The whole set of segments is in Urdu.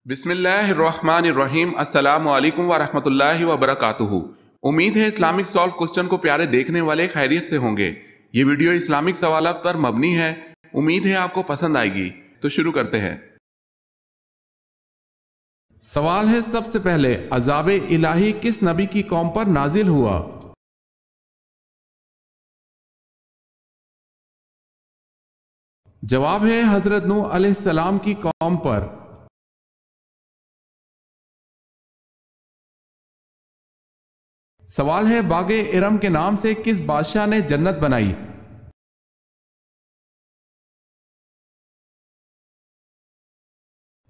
بسم اللہ الرحمن الرحیم۔ السلام علیکم ورحمۃ اللہ وبرکاتہ۔ امید ہے اسلامک سالو کوسچن کو پیارے دیکھنے والے خیریت سے ہوں گے۔ یہ ویڈیو اسلامک سوالات پر مبنی ہے، امید ہے آپ کو پسند آئے گی۔ تو شروع کرتے ہیں۔ سوال ہے سب سے پہلے، عذاب الہی کس نبی کی قوم پر نازل ہوا؟ جواب ہے حضرت نوح علیہ السلام کی قوم پر۔ سوال ہے باغ ارم کے نام سے کس بادشاہ نے جنت بنائی؟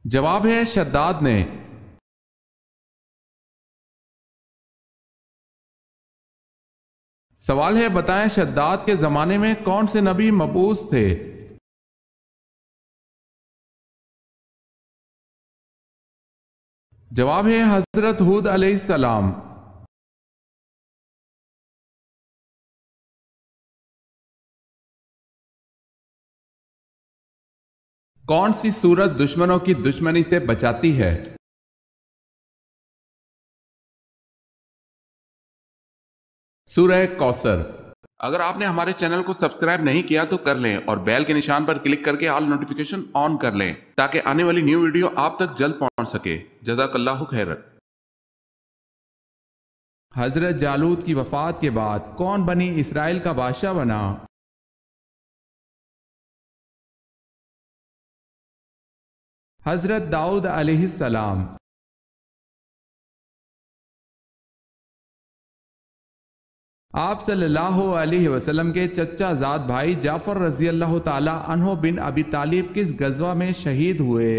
جواب ہے شداد نے۔ سوال ہے بتائیں شداد کے زمانے میں کون سے نبی مبعوث تھے؟ جواب ہے حضرت ہود علیہ السلام۔ کون سی سورت دشمنوں کی دشمنی سے بچاتی ہے؟ سورہ کوثر۔ اگر آپ نے ہمارے چینل کو سبسکرائب نہیں کیا تو کر لیں اور بیل کے نشان پر کلک کر کے آل نوٹیفیکیشن آن کر لیں تاکہ آنے والی نیو ویڈیو آپ تک جلد پہنچ سکے۔ جزاک اللہ خیر۔ حضرت جالوت کی وفات کے بعد کون بنی اسرائیل کا بادشاہ بنا؟ حضرت داؤد علیہ السلام۔ آپ صلی اللہ علیہ وسلم کے چچا زاد بھائی جعفر رضی اللہ تعالی عنہ بن ابی طالب کس غزوہ میں شہید ہوئے؟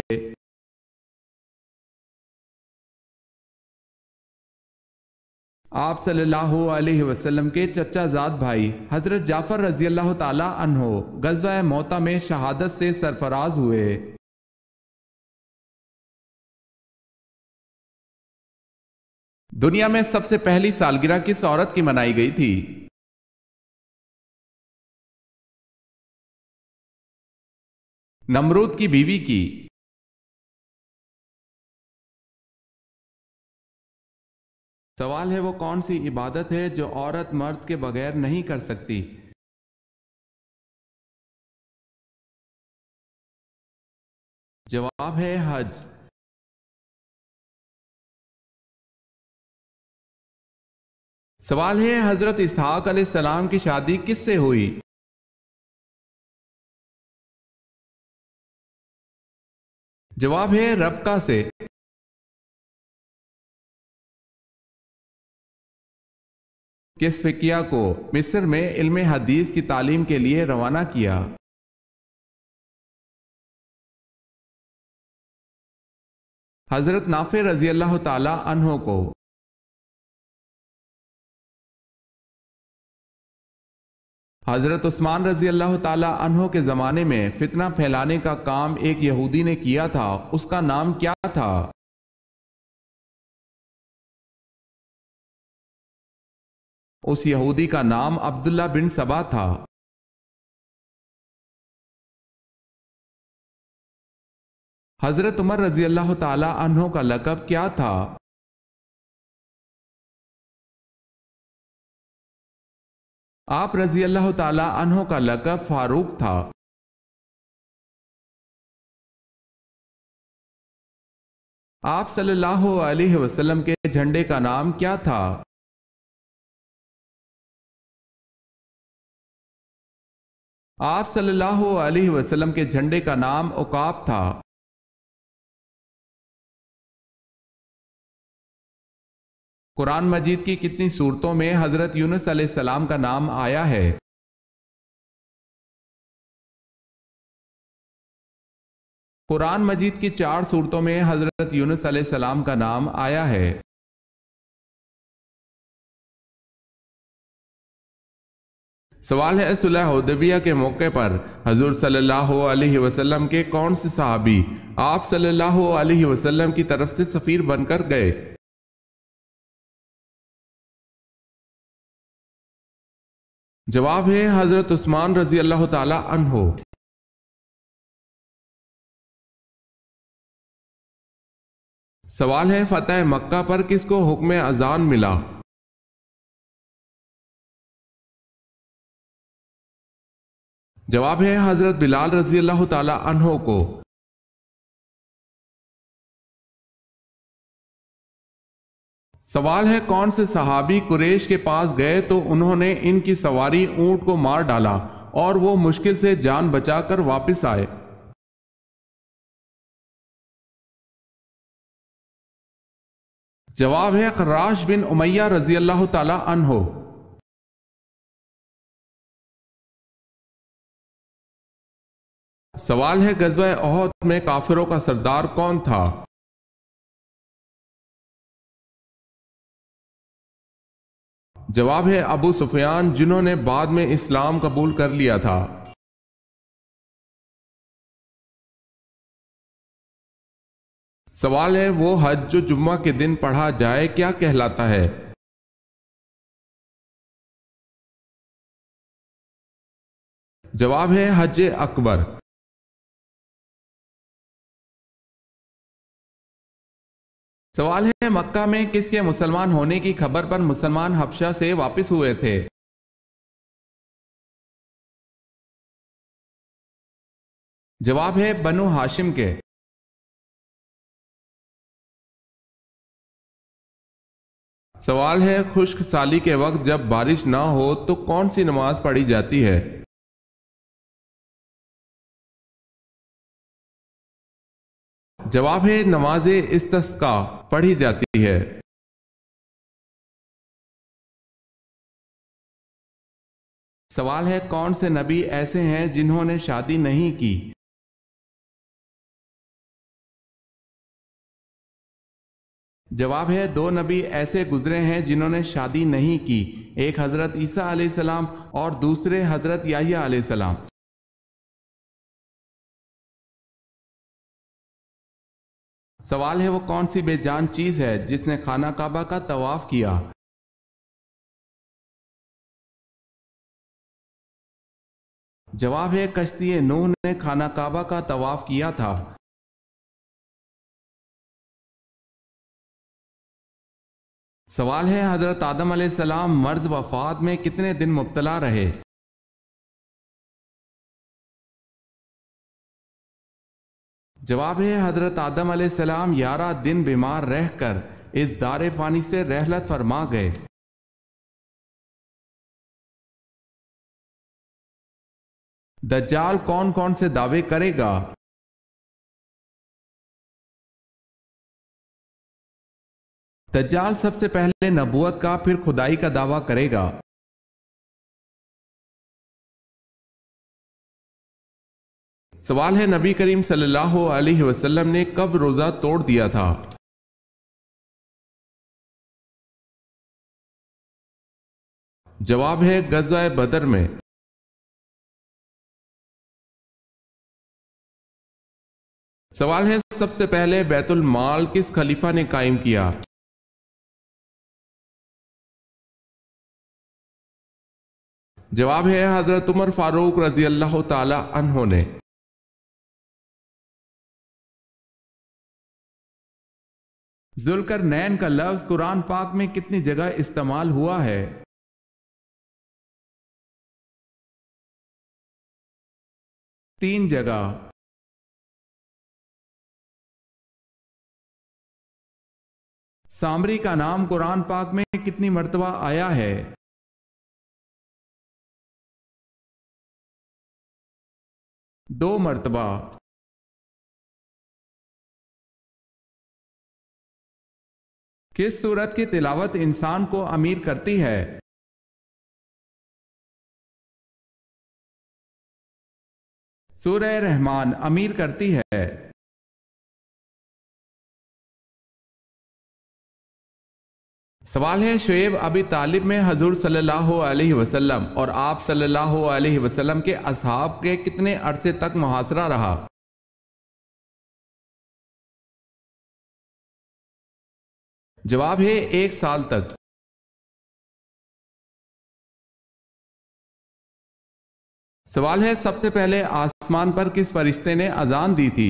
آپ صلی اللہ علیہ وسلم کے چچا زاد بھائی حضرت جعفر رضی اللہ تعالی عنہ غزوہ موتا میں شہادت سے سرفراز ہوئے۔ دنیا میں سب سے پہلی سالگرہ کس عورت کی منائی گئی تھی؟ نمرود کی بیوی کی۔ سوال ہے وہ کون سی عبادت ہے جو عورت مرد کے بغیر نہیں کر سکتی؟ جواب ہے حج۔ سوال ہے حضرت اسحاق علیہ السلام کی شادی کس سے ہوئی؟ جواب ہے ربکہ سے۔ کس فقیہ کو مصر میں علم حدیث کی تعلیم کے لیے روانہ کیا؟ حضرت نافع رضی اللہ تعالی عنہ کو۔ حضرت عثمان رضی اللہ تعالی عنہ کے زمانے میں فتنہ پھیلانے کا کام ایک یہودی نے کیا تھا، اس کا نام کیا تھا؟ اس یہودی کا نام عبداللہ بن سبا تھا۔ حضرت عمر رضی اللہ تعالی عنہ کا لقب کیا تھا؟ آپ رضی اللہ تعالی عنہ کا لقب فاروق تھا۔ آپ صلی اللہ علیہ وسلم کے جھنڈے کا نام کیا تھا؟ آپ صلی اللہ علیہ وسلم کے جھنڈے کا نام عقاب تھا۔ قرآن مجید کی کتنی سورتوں میں حضرت یونس علیہ السلام کا نام آیا ہے؟ قرآن مجید کی 4 سورتوں میں حضرت یونس علیہ السلام کا نام آیا ہے۔ سوال ہے صلح حدیبیہ کے موقع پر حضور صلی اللہ علیہ وسلم کے کون سے صحابی آپ صلی اللہ علیہ وسلم کی طرف سے سفیر بن کر گئے؟ جواب ہے حضرت عثمان رضی اللہ تعالی عنہ۔ سوال ہے فتح مکہ پر کس کو حکم اذان ملا؟ جواب ہے حضرت بلال رضی اللہ تعالی عنہ کو۔ سوال ہے کون سے صحابی قریش کے پاس گئے تو انہوں نے ان کی سواری اونٹ کو مار ڈالا اور وہ مشکل سے جان بچا کر واپس آئے؟ جواب ہے خراش بن امیہ رضی اللہ تعالی عنہ۔ سوال ہے غزوہ احد میں کافروں کا سردار کون تھا؟ جواب ہے ابو سفیان، جنہوں نے بعد میں اسلام قبول کر لیا تھا۔ سوال ہے وہ حج جو جمعہ کے دن پڑھا جائے کیا کہلاتا ہے؟ جواب ہے حج اکبر۔ سوال ہے مکہ میں کس کے مسلمان ہونے کی خبر پر مسلمان حبشہ سے واپس ہوئے تھے؟ جواب ہے بنو ہاشم کے۔ سوال ہے خشک سالی کے وقت جب بارش نہ ہو تو کون سی نماز پڑھی جاتی ہے؟ جواب ہے نماز استسقاء پڑھی جاتی ہے۔ سوال ہے کون سے نبی ایسے ہیں جنہوں نے شادی نہیں کی؟ جواب ہے 2 نبی ایسے گزرے ہیں جنہوں نے شادی نہیں کی، ایک حضرت عیسیٰ علیہ السلام اور دوسرے حضرت یحییٰ علیہ السلام۔ سوال ہے وہ کون سی بے جان چیز ہے جس نے خانہ کعبہ کا طواف کیا؟ جواب ہے کشتی نوح نے خانہ کعبہ کا طواف کیا تھا۔ سوال ہے حضرت آدم علیہ السلام مرض وفات میں کتنے دن مبتلا رہے؟ جواب ہے حضرت آدم علیہ السلام 11 دن بیمار رہ کر اس دار فانی سے رحلت فرما گئے۔ دجال کون کون سے دعوے کرے گا؟ دجال سب سے پہلے نبوت کا پھر خدائی کا دعویٰ کرے گا۔ سوال ہے نبی کریم صلی اللہ علیہ وسلم نے کب روزہ توڑ دیا تھا؟ جواب ہے غزوہ بدر میں۔ سوال ہے سب سے پہلے بیت المال کس خلیفہ نے قائم کیا؟ جواب ہے حضرت عمر فاروق رضی اللہ تعالی عنہ نے۔ ذوالقرنین کا لفظ قرآن پاک میں کتنی جگہ استعمال ہوا ہے؟ تین جگہ۔ سامری کا نام قرآن پاک میں کتنی مرتبہ آیا ہے؟ 2 مرتبہ۔ کس سورت کی تلاوت انسان کو امیر کرتی ہے؟ سورہ رحمان امیر کرتی ہے۔ سوال ہے شعیب ابی طالب میں حضور صلی اللہ علیہ وسلم اور آپ صلی اللہ علیہ وسلم کے اصحاب کے کتنے عرصے تک محاصرہ رہا؟ جواب ہے 1 سال تک۔ سوال ہے سب سے پہلے آسمان پر کس فرشتے نے اذان دی تھی؟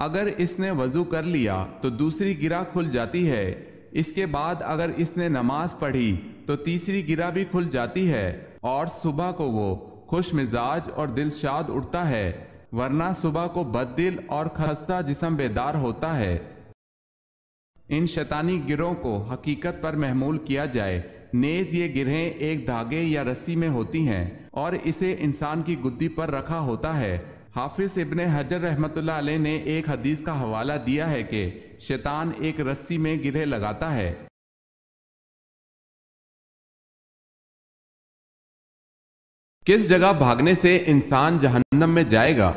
اگر اس نے وضو کر لیا تو دوسری گرہ کھل جاتی ہے، اس کے بعد اگر اس نے نماز پڑھی تو تیسری گرہ بھی کھل جاتی ہے، اور صبح کو وہ خوش مزاج اور دلشاد اٹھتا ہے، ورنہ صبح کو بد دل اور خستہ جسم بیدار ہوتا ہے۔ ان شیطانی گرہوں کو حقیقت پر محمول کیا جائے، نیز یہ گرہیں ایک دھاگے یا رسی میں ہوتی ہیں اور اسے انسان کی گدی پر رکھا ہوتا ہے۔ حافظ ابن حجر رحمۃ اللہ علیہ نے ایک حدیث کا حوالہ دیا ہے کہ شیطان ایک رسی میں گرہ لگاتا ہے۔ کس جگہ بھاگنے سے انسان جہنم میں جائے گا؟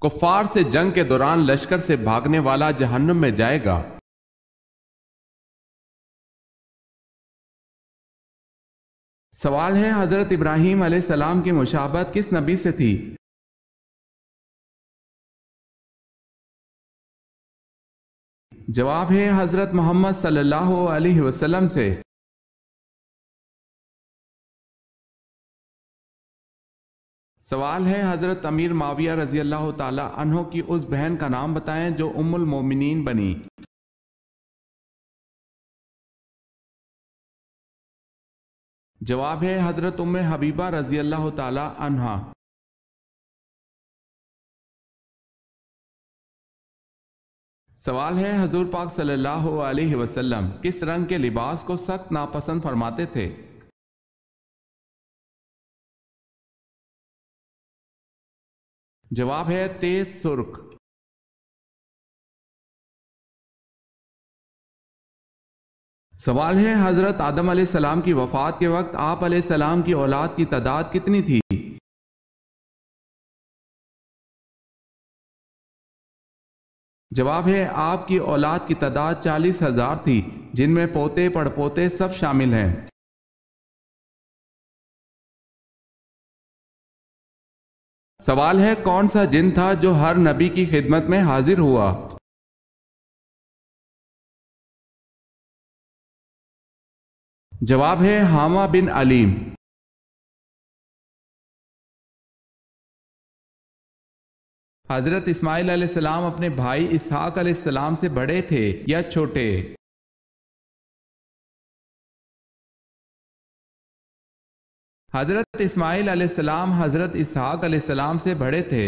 کفار سے جنگ کے دوران لشکر سے بھاگنے والا جہنم میں جائے گا۔ سوال ہے، حضرت ابراہیم علیہ السلام کی مشابہت کس نبی سے تھی؟ جواب ہے حضرت محمد صلی اللہ علیہ وسلم سے۔ سوال ہے، حضرت امیر معاویہ رضی اللہ تعالی عنہ کی اس بہن کا نام بتائیں جو ام المومنین بنی۔ جواب ہے حضرت ام حبیبہ رضی اللہ تعالی عنہا۔ سوال ہے، حضور پاک صلی اللہ علیہ وسلم کس رنگ کے لباس کو سخت ناپسند فرماتے تھے؟ جواب ہے تیز سرخ۔ سوال ہے، حضرت آدم علیہ السلام کی وفات کے وقت آپ علیہ السلام کی اولاد کی تعداد کتنی تھی؟ جواب ہے آپ کی اولاد کی تعداد 40,000 تھی، جن میں پوتے پڑ پوتے سب شامل ہیں۔ سوال ہے، کون سا جن تھا جو ہر نبی کی خدمت میں حاضر ہوا؟ جواب ہے حامہ بن علیم۔ حضرت اسماعیل علیہ السلام اپنے بھائی اسحاق علیہ السلام سے بڑے تھے یا چھوٹے؟ حضرت اسماعیل علیہ السلام حضرت اسحاق علیہ السلام سے بڑے تھے۔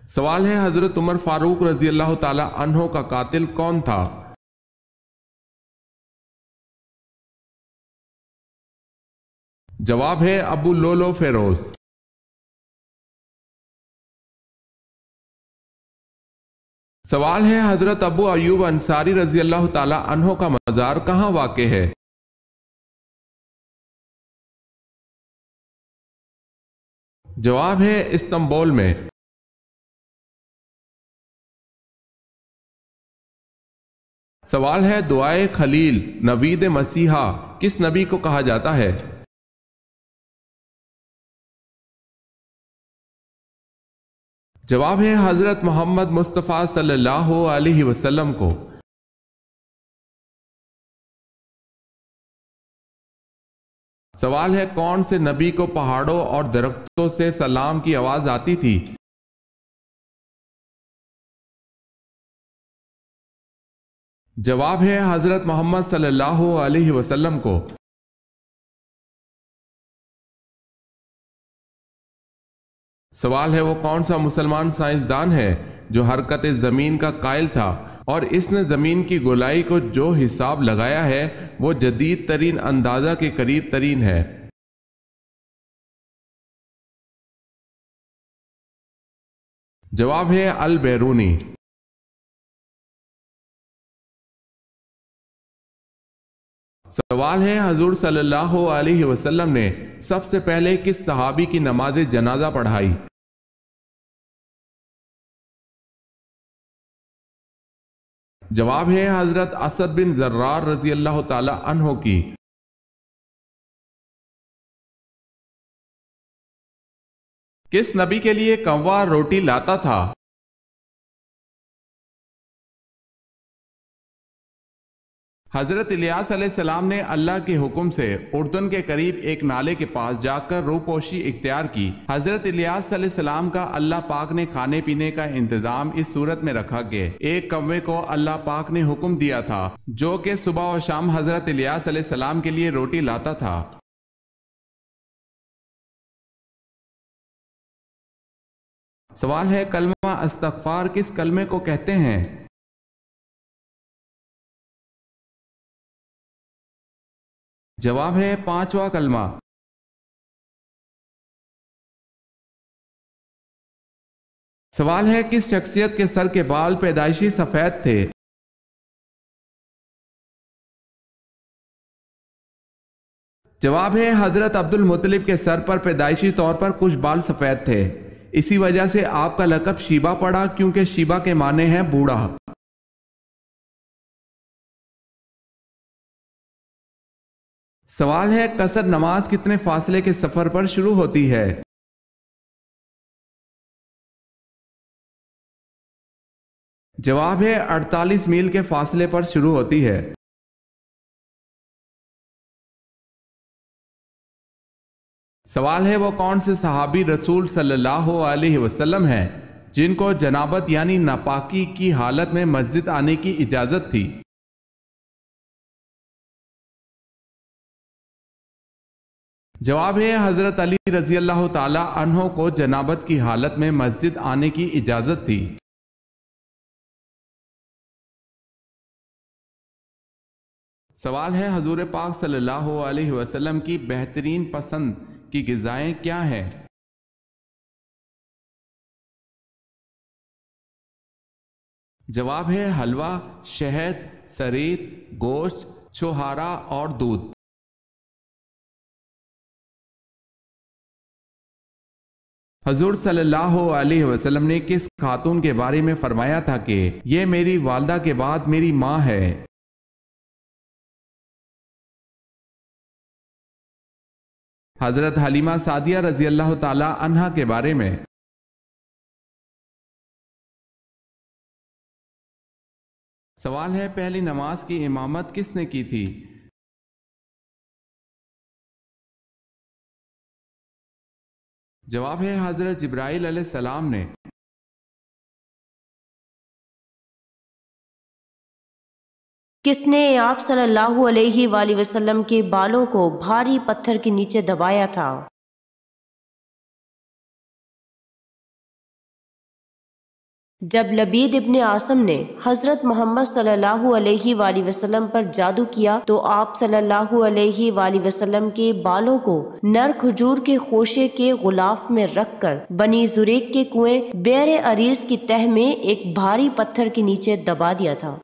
سوال ہے، حضرت عمر فاروق رضی اللہ تعالی عنہ کا قاتل کون تھا؟ جواب ہے ابو لولو فیروز۔ سوال ہے، حضرت ابو ایوب انصاری رضی اللہ تعالی عنہ کا مزار کہاں واقع ہے؟ جواب ہے استنبول میں۔ سوال ہے، دعائے خلیل نوید مسیحا کس نبی کو کہا جاتا ہے؟ جواب ہے حضرت محمد مصطفیٰ صلی اللہ علیہ وسلم کو۔ سوال ہے، کون سے نبی کو پہاڑوں اور درختوں سے سلام کی آواز آتی تھی؟ جواب ہے حضرت محمد صلی اللہ علیہ وسلم کو۔ سوال ہے، وہ کون سا مسلمان سائنسدان ہے جو حرکت زمین کا قائل تھا اور اس نے زمین کی گولائی کو جو حساب لگایا ہے وہ جدید ترین اندازہ کے قریب ترین ہے؟ جواب ہے البیرونی۔ سوال ہے، حضور صلی اللہ علیہ وسلم نے سب سے پہلے کس صحابی کی نماز جنازہ پڑھائی؟ جواب ہے حضرت اسد بن زرار رضی اللہ تعالی عنہ کی۔ کس نبی کے لیے کنوا روٹی لاتا تھا؟ حضرت الیاس علیہ السلام نے اللہ کے حکم سے اردن کے قریب ایک نالے کے پاس جا کر روپوشی اختیار کی۔ حضرت الیاس علیہ السلام کا اللہ پاک نے کھانے پینے کا انتظام اس صورت میں رکھا کہ ایک کوے کو اللہ پاک نے حکم دیا تھا جو کہ صبح و شام حضرت الیاس علیہ السلام کے لیے روٹی لاتا تھا۔ سوال ہے کلمہ استغفار کس کلمے کو کہتے ہیں؟ جواب ہے پانچواں کلمہ۔ سوال ہے کس شخصیت کے سر کے بال پیدائشی سفید تھے؟ جواب ہے حضرت عبد المطلب کے سر پر پیدائشی طور پر کچھ بال سفید تھے، اسی وجہ سے آپ کا لقب شیبہ پڑا، کیونکہ شیبہ کے معنی ہے بوڑھا۔ سوال ہے قصر نماز کتنے فاصلے کے سفر پر شروع ہوتی ہے؟ جواب ہے 48 میل کے فاصلے پر شروع ہوتی ہے۔ سوال ہے وہ کون سے صحابی رسول صلی اللہ علیہ وسلم ہیں جن کو جنابت یعنی ناپاکی کی حالت میں مسجد آنے کی اجازت تھی؟ جواب ہے حضرت علی رضی اللہ تعالی عنہ کو جنابت کی حالت میں مسجد آنے کی اجازت تھی۔ سوال ہے حضور پاک صلی اللہ علیہ وسلم کی بہترین پسند کی غذائیں کیا ہیں؟ جواب ہے حلوہ، شہد، سرید، گوشت، چھوہارا اور دودھ۔ حضور صلی اللہ علیہ وسلم نے کس خاتون کے بارے میں فرمایا تھا کہ یہ میری والدہ کے بعد میری ماں ہے؟ حضرت حلیمہ سعدیہ رضی اللہ تعالی عنہا کے بارے میں۔ سوال ہے پہلی نماز کی امامت کس نے کی تھی؟ جواب ہے حضرت جبرائیل علیہ السلام نے۔ کس نے آپ صلی اللہ علیہ وآلہ وسلم کے بالوں کو بھاری پتھر کے نیچے دبایا تھا؟ جب لبید ابن عاصم نے حضرت محمد صلی اللہ علیہ وآلہ وسلم پر جادو کیا تو آپ صلی اللہ علیہ وآلہ وسلم کے بالوں کو نر کھجور کے خوشے کے غلاف میں رکھ کر بنی زریق کے کنویں بئر عریض کی تہ میں ایک بھاری پتھر کے نیچے دبا دیا تھا۔